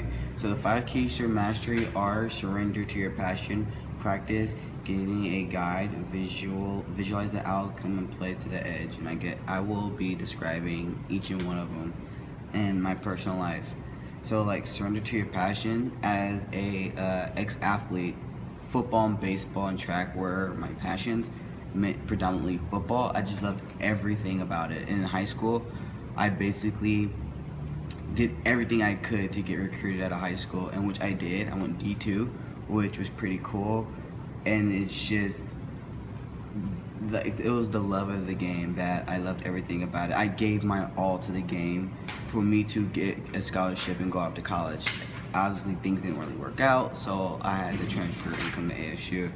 right. So the 5 keys to mastery are: surrender to your passion, practice, getting a guide, visualize the outcome, and play to the edge. And I will be describing each and one of them in my personal life. So like surrender to your passion. As a ex-athlete, football and baseball and track were my passions. Predominantly football. I just loved everything about it. And in high school, I basically did everything I could to get recruited out of high school, and which I did. I went D2, which was pretty cool. And it's just like, it was the love of the game that I loved everything about it. I gave my all to the game for me to get a scholarship and go off to college. Obviously, things didn't really work out, so I had to transfer and come to ASU.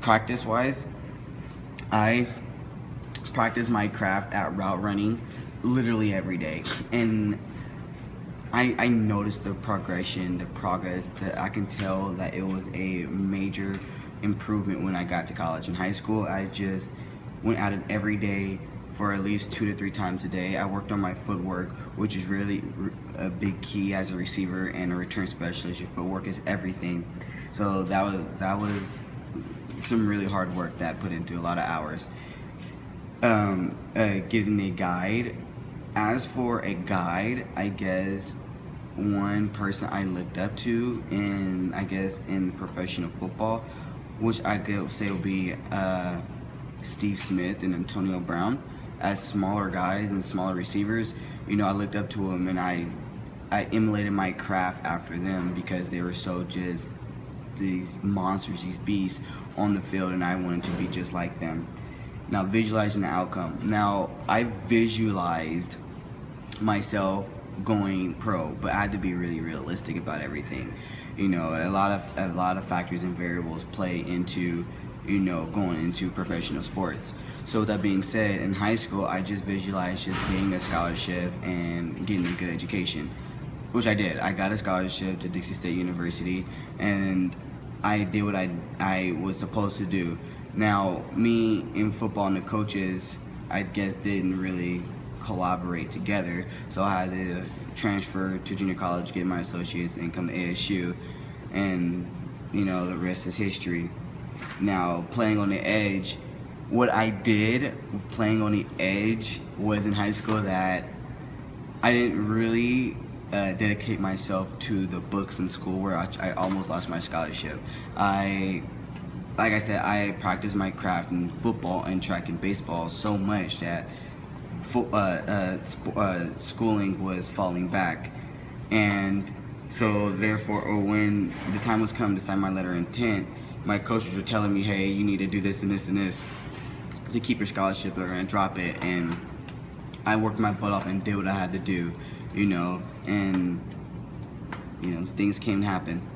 Practice-wise, I practice my craft at route running literally every day, and I noticed the progression, the progress, that I can tell that it was a major improvement when I got to college. In high school, I just went at it every day for at least 2 to 3 times a day. I worked on my footwork, which is really a big key as a receiver and a return specialist. Your footwork is everything. So that was some really hard work that I put into a lot of hours. Getting a guide. As for a guide, I guess one person I looked up to in professional football, which I could say would be Steve Smith and Antonio Brown. As smaller guys and smaller receivers, I looked up to them, and I emulated my craft after them because they were so just these monsters, these beasts on the field, and I wanted to be just like them. Now, visualizing the outcome. Now, I visualized myself going pro, but I had to be really realistic about everything. A lot of factors and variables play into going into professional sports. So with that being said, in high school, I just visualized just getting a scholarship and getting a good education, which I did. I got a scholarship to Dixie State University, and I did what I was supposed to do. Now, me in football and the coaches, I guess, didn't really collaborate together, so I had to transfer to junior college, get my associates, and come to ASU, and the rest is history. Now, playing on the edge, what I did playing on the edge was in high school that I didn't really dedicate myself to the books in school, where I almost lost my scholarship. Like I said, I practiced my craft in football and track and baseball so much that schooling was falling back. And so therefore, when the time was come to sign my letter of intent, my coaches were telling me, hey, you need to do this and this and this to keep your scholarship, or they're gonna drop it. And I worked my butt off and did what I had to do, and things came to happen.